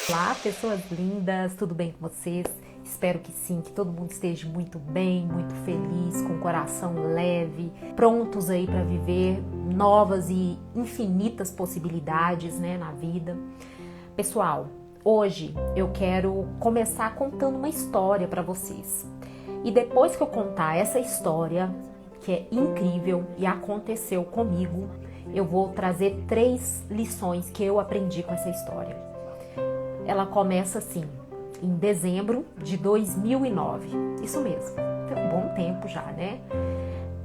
Olá, pessoas lindas, tudo bem com vocês? Espero que sim, que todo mundo esteja muito bem, muito feliz, com o coração leve, prontos aí para viver novas e infinitas possibilidades, né, na vida. Pessoal, hoje eu quero começar contando uma história para vocês. E depois que eu contar essa história, que é incrível e aconteceu comigo, eu vou trazer 3 lições que eu aprendi com essa história. Ela começa assim, em dezembro de 2009. Isso mesmo, tem um bom tempo já, né?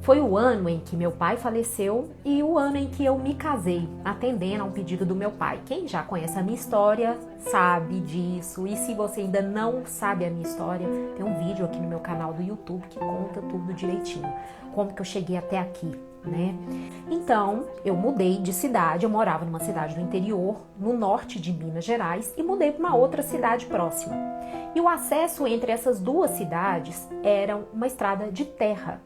Foi o ano em que meu pai faleceu e o ano em que eu me casei, atendendo a um pedido do meu pai. Quem já conhece a minha história sabe disso. E se você ainda não sabe a minha história, tem um vídeo aqui no meu canal do YouTube que conta tudo direitinho. Como que eu cheguei até aqui, né? Então, eu mudei de cidade. Eu morava numa cidade do interior, no norte de Minas Gerais, e mudei para uma outra cidade próxima. E o acesso entre essas 2 cidades era uma estrada de terra.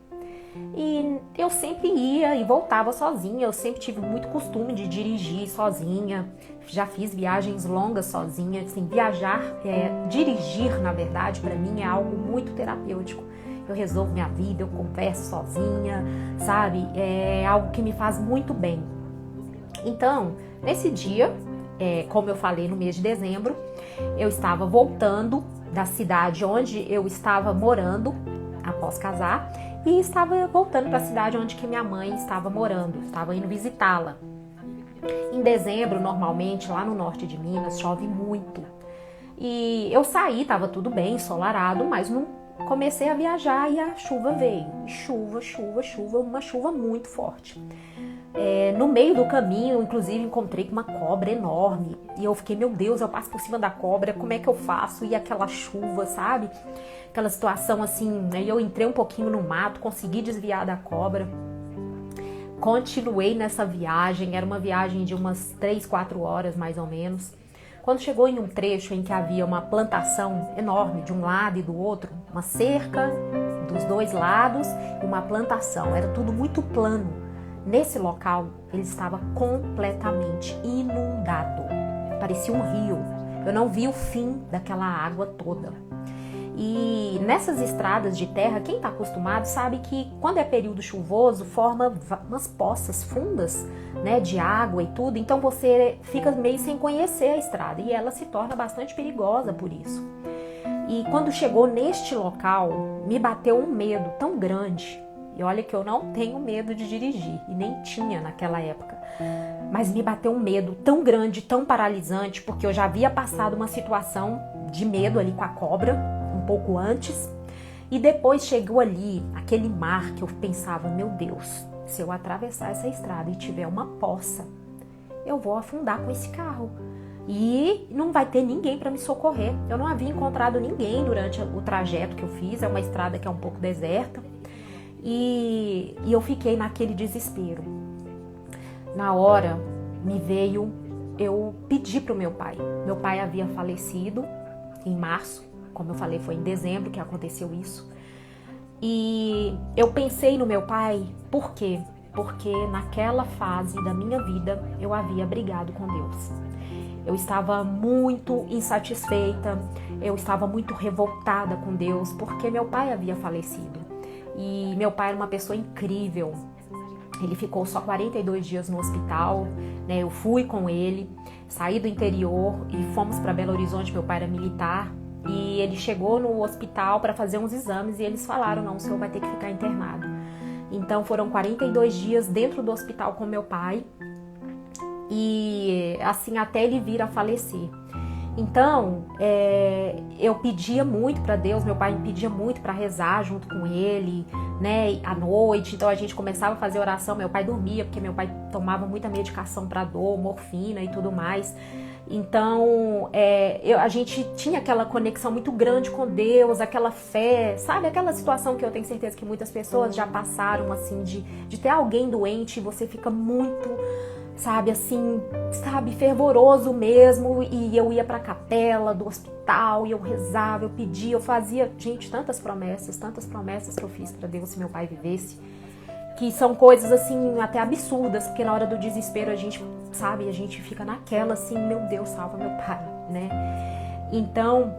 E eu sempre ia e voltava sozinha, eu sempre tive muito costume de dirigir sozinha, já fiz viagens longas sozinha, assim, dirigir, na verdade, para mim é algo muito terapêutico. Eu resolvo minha vida, eu converso sozinha, sabe? É algo que me faz muito bem. Então, nesse dia, como eu falei no mês de dezembro, eu estava voltando da cidade onde eu estava morando após casar, e estava voltando para a cidade onde que minha mãe estava morando, estava indo visitá-la. Em dezembro, normalmente, lá no norte de Minas, chove muito. E eu saí, estava tudo bem, ensolarado, mas não comecei a viajar e a chuva veio. Chuva, uma chuva muito forte. No meio do caminho, inclusive, encontrei com uma cobra enorme. E eu fiquei, meu Deus, eu passo por cima da cobra, como é que eu faço? E aquela chuva, sabe? Aquela situação assim, aí eu entrei um pouquinho no mato, consegui desviar da cobra. Continuei nessa viagem, era uma viagem de umas 3, 4 horas mais ou menos. Quando chegou em um trecho em que havia uma plantação enorme de um lado e do outro, uma cerca dos 2 lados e uma plantação, era tudo muito plano. Nesse local, ele estava completamente inundado. Parecia um rio. Eu não vi o fim daquela água toda. E nessas estradas de terra, quem está acostumado sabe que quando é período chuvoso, forma umas poças fundas, né, de água e tudo. Então você fica meio sem conhecer a estrada e ela se torna bastante perigosa por isso. E quando chegou neste local, me bateu um medo tão grande. E olha que eu não tenho medo de dirigir, e nem tinha naquela época. Mas me bateu um medo tão grande, tão paralisante, porque eu já havia passado uma situação de medo ali com a cobra, um pouco antes. E depois chegou ali aquele mar que eu pensava, meu Deus, se eu atravessar essa estrada e tiver uma poça, eu vou afundar com esse carro. E não vai ter ninguém para me socorrer. Eu não havia encontrado ninguém durante o trajeto que eu fiz, é uma estrada que é um pouco deserta. E eu fiquei naquele desespero. Na hora, eu pedi para o meu pai. Meu pai havia falecido em março, como eu falei, foi em dezembro que aconteceu isso. E eu pensei no meu pai, por quê? Porque naquela fase da minha vida, eu havia brigado com Deus. Eu estava muito insatisfeita, eu estava muito revoltada com Deus, porque meu pai havia falecido. E meu pai era uma pessoa incrível. Ele ficou só 42 dias no hospital, né? Eu fui com ele, saí do interior e fomos para Belo Horizonte. Meu pai era militar e ele chegou no hospital para fazer uns exames e eles falaram, não, o senhor vai ter que ficar internado. Então foram 42 dias dentro do hospital com meu pai e assim até ele vir a falecer. Então, eu pedia muito para Deus, meu pai me pedia muito para rezar junto com ele, né, à noite. Então a gente começava a fazer oração, meu pai dormia, porque meu pai tomava muita medicação para dor, morfina e tudo mais. Então, a gente tinha aquela conexão muito grande com Deus, aquela fé, sabe? Aquela situação que eu tenho certeza que muitas pessoas já passaram, assim, de ter alguém doente e você fica muito, sabe, assim, sabe, fervoroso mesmo. E eu ia pra capela do hospital e eu rezava, eu pedia, eu fazia, gente, tantas promessas que eu fiz pra Deus se meu pai vivesse, que são coisas assim até absurdas, porque na hora do desespero a gente, sabe, a gente fica naquela assim, meu Deus, salva meu pai. né? Então,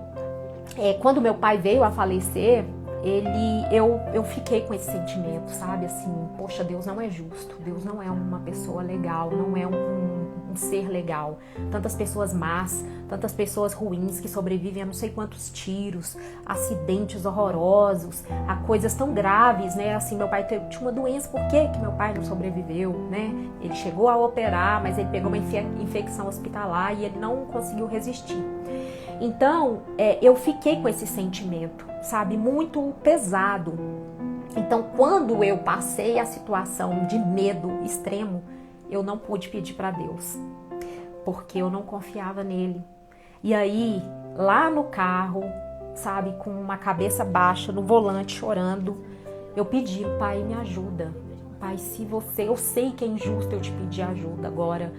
quando meu pai veio a falecer, eu fiquei com esse sentimento, sabe? Assim, poxa, Deus não é justo, Deus não é uma pessoa legal, não é um ser legal. Tantas pessoas más, tantas pessoas ruins que sobrevivem a não sei quantos tiros, acidentes horrorosos, a coisas tão graves, né? Assim, meu pai tinha uma doença, por que meu pai não sobreviveu, né? Ele chegou a operar, mas ele pegou uma infecção hospitalar e ele não conseguiu resistir. Então, eu fiquei com esse sentimento, sabe, muito pesado. Então, quando eu passei a situação de medo extremo, eu não pude pedir para Deus, porque eu não confiava nele. E aí, lá no carro, sabe, com uma cabeça baixa, no volante, chorando, eu pedi, Pai, me ajuda. Pai, eu sei que é injusto eu te pedir ajuda agora,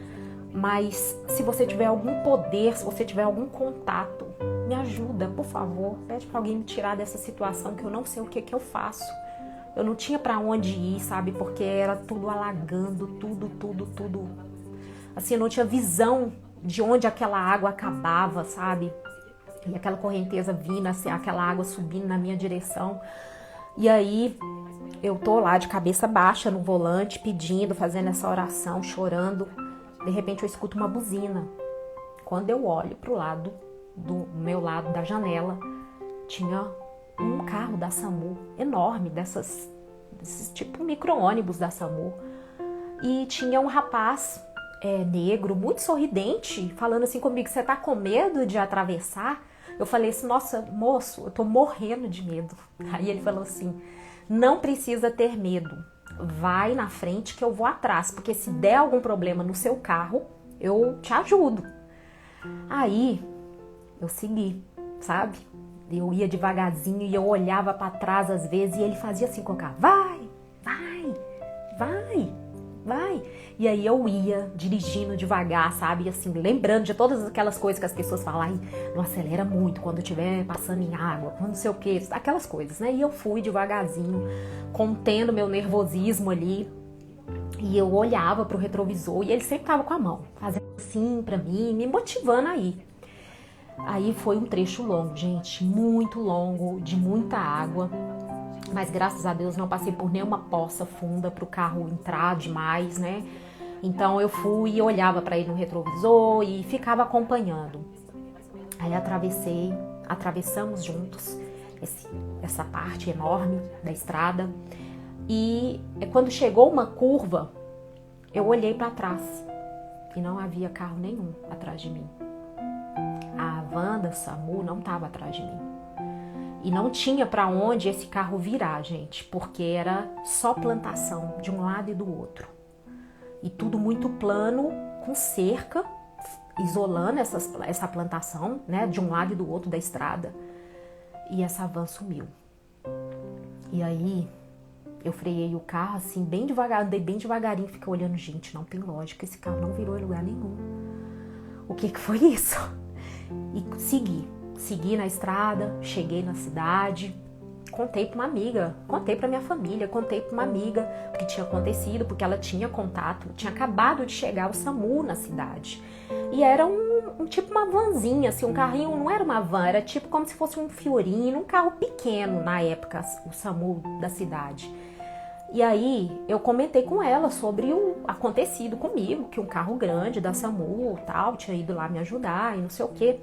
mas se você tiver algum poder, se você tiver algum contato, me ajuda, por favor. Pede para alguém me tirar dessa situação que eu não sei o que eu faço. Eu não tinha para onde ir, sabe? Porque era tudo alagando, tudo. Assim, eu não tinha visão de onde aquela água acabava, sabe? E aquela correnteza vindo, assim, aquela água subindo na minha direção. E aí, eu tô lá de cabeça baixa no volante, pedindo, fazendo essa oração, chorando. De repente eu escuto uma buzina. Quando eu olho pro lado, do meu lado da janela, tinha um carro da SAMU enorme, desses tipo micro-ônibus da SAMU. E tinha um rapaz negro, muito sorridente, falando assim comigo, você tá com medo de atravessar? Eu falei assim, nossa, moço, eu tô morrendo de medo. Aí ele falou assim, não precisa ter medo. Vai na frente que eu vou atrás, porque se der algum problema no seu carro, eu te ajudo. Aí, eu segui, sabe? Eu ia devagarzinho e eu olhava pra trás às vezes e ele fazia assim com o carro, vai. E aí eu ia dirigindo devagar, sabe? E assim, lembrando de todas aquelas coisas que as pessoas falam, ai, não acelera muito quando estiver passando em água, quando não sei o que, aquelas coisas, né? E eu fui devagarzinho, contendo meu nervosismo ali. E eu olhava pro retrovisor e ele sempre tava com a mão, fazendo assim pra mim, me motivando aí. Aí foi um trecho longo, gente, muito longo, de muita água. Mas graças a Deus não passei por nenhuma poça funda pro carro entrar demais, né? Então eu fui e olhava para ele no retrovisor e ficava acompanhando. Aí atravessamos juntos essa parte enorme da estrada. E quando chegou uma curva, eu olhei para trás e não havia carro nenhum atrás de mim. A van da SAMU não estava atrás de mim. E não tinha para onde esse carro virar, gente, porque era só plantação de um lado e do outro. E tudo muito plano, com cerca, isolando essa plantação, né, de um lado e do outro da estrada. E essa van sumiu. E aí, eu freiei o carro assim, bem devagar, andei bem devagarinho, fiquei olhando, gente, não tem lógica, esse carro não virou em lugar nenhum. O que foi isso? E segui na estrada, cheguei na cidade, contei para uma amiga, contei para minha família, contei para uma amiga o que tinha acontecido, porque ela tinha contato, tinha acabado de chegar o SAMU na cidade. E era tipo uma vanzinha, assim, um carrinho, não era uma van, era tipo como se fosse um Fiorino, um carro pequeno na época, o SAMU da cidade. E aí eu comentei com ela sobre o acontecido comigo, que um carro grande da SAMU tal, tinha ido lá me ajudar e não sei o quê.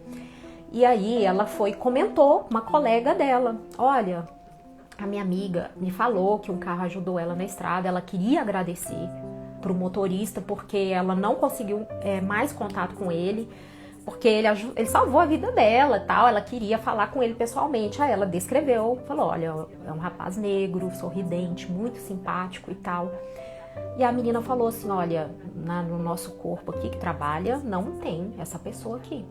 E aí ela comentou, uma colega dela, olha, a minha amiga me falou que um carro ajudou ela na estrada, ela queria agradecer pro motorista porque ela não conseguiu mais contato com ele, porque ele salvou a vida dela e tal, ela queria falar com ele pessoalmente. Aí ela descreveu, falou, olha, é um rapaz negro, sorridente, muito simpático e tal. E a menina falou assim, olha, no nosso corpo aqui que trabalha, não tem essa pessoa aqui.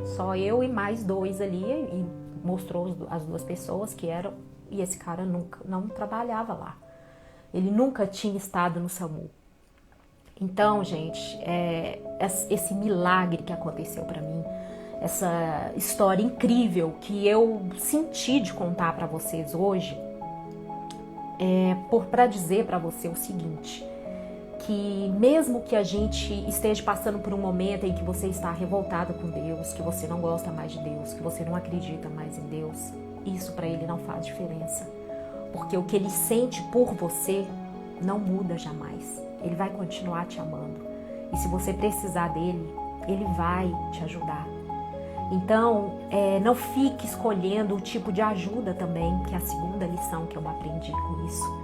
Só eu e mais 2 ali, e mostrou as 2 pessoas que eram, e esse cara não trabalhava lá. Ele nunca tinha estado no SAMU. Então, gente, esse milagre que aconteceu para mim, essa história incrível que eu senti de contar para vocês hoje, para dizer para você o seguinte, que mesmo que a gente esteja passando por um momento em que você está revoltado com Deus, que você não gosta mais de Deus, que você não acredita mais em Deus, isso para Ele não faz diferença. Porque o que Ele sente por você não muda jamais. Ele vai continuar te amando. E se você precisar dele, Ele vai te ajudar. Então, não fique escolhendo o tipo de ajuda também, que é a segunda lição que eu aprendi com isso.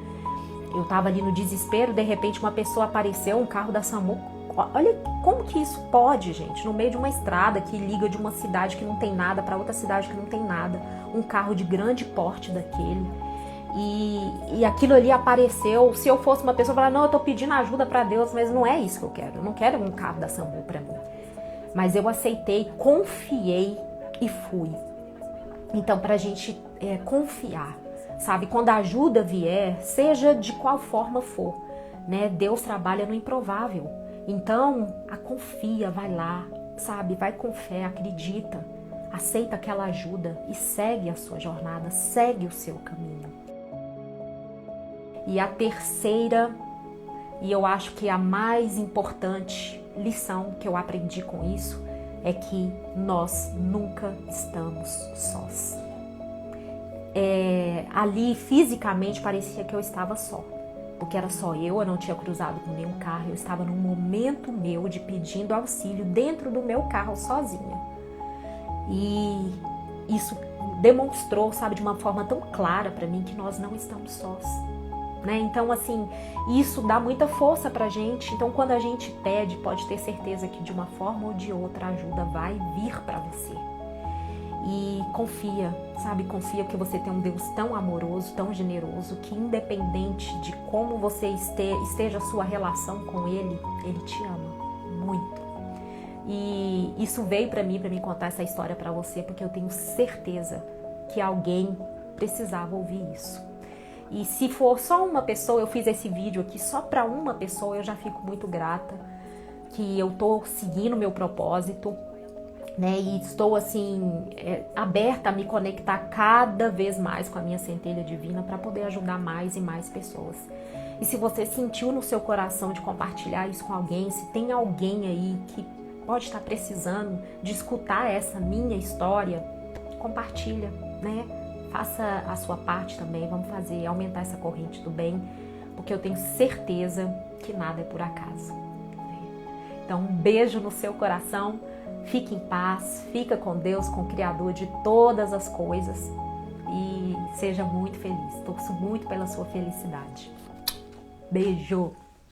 Eu estava ali no desespero, de repente uma pessoa apareceu, um carro da SAMU. Olha como que isso pode, gente, no meio de uma estrada que liga de uma cidade que não tem nada para outra cidade que não tem nada, um carro de grande porte daquele. E aquilo ali apareceu. Se eu fosse uma pessoa, eu falaria, não, eu tô pedindo ajuda para Deus, mas não é isso que eu quero. Eu não quero um carro da SAMU para mim. Mas eu aceitei, confiei e fui. Então, pra gente confiar, sabe? Quando a ajuda vier, seja de qual forma for, né? Deus trabalha no improvável. Então, confia, vai lá, sabe? Vai com fé, acredita. Aceita aquela ajuda e segue a sua jornada, segue o seu caminho. E a terceira, e eu acho que a mais importante lição que eu aprendi com isso, é que nós nunca estamos sós. Ali fisicamente parecia que eu estava só, porque era só eu não tinha cruzado com nenhum carro, eu estava num momento meu de pedindo auxílio dentro do meu carro sozinha. E isso demonstrou, sabe, de uma forma tão clara para mim que nós não estamos sós, né? Então, assim, isso dá muita força pra gente. Então, quando a gente pede, pode ter certeza que de uma forma ou de outra a ajuda vai vir para você. E confia, sabe? Confia que você tem um Deus tão amoroso, tão generoso, que independente de como você esteja a sua relação com Ele, Ele te ama muito. E isso veio para mim contar essa história para você, porque eu tenho certeza que alguém precisava ouvir isso. E se for só uma pessoa, eu fiz esse vídeo aqui só para uma pessoa, eu já fico muito grata, que eu tô seguindo o meu propósito, né? E estou assim, aberta a me conectar cada vez mais com a minha centelha divina para poder ajudar mais e mais pessoas. E se você sentiu no seu coração de compartilhar isso com alguém, se tem alguém aí que pode estar precisando de escutar essa minha história, compartilha, né? Faça a sua parte também, vamos aumentar essa corrente do bem, porque eu tenho certeza que nada é por acaso. Então, um beijo no seu coração, fique em paz, fica com Deus, com o Criador de todas as coisas e seja muito feliz. Torço muito pela sua felicidade. Beijo!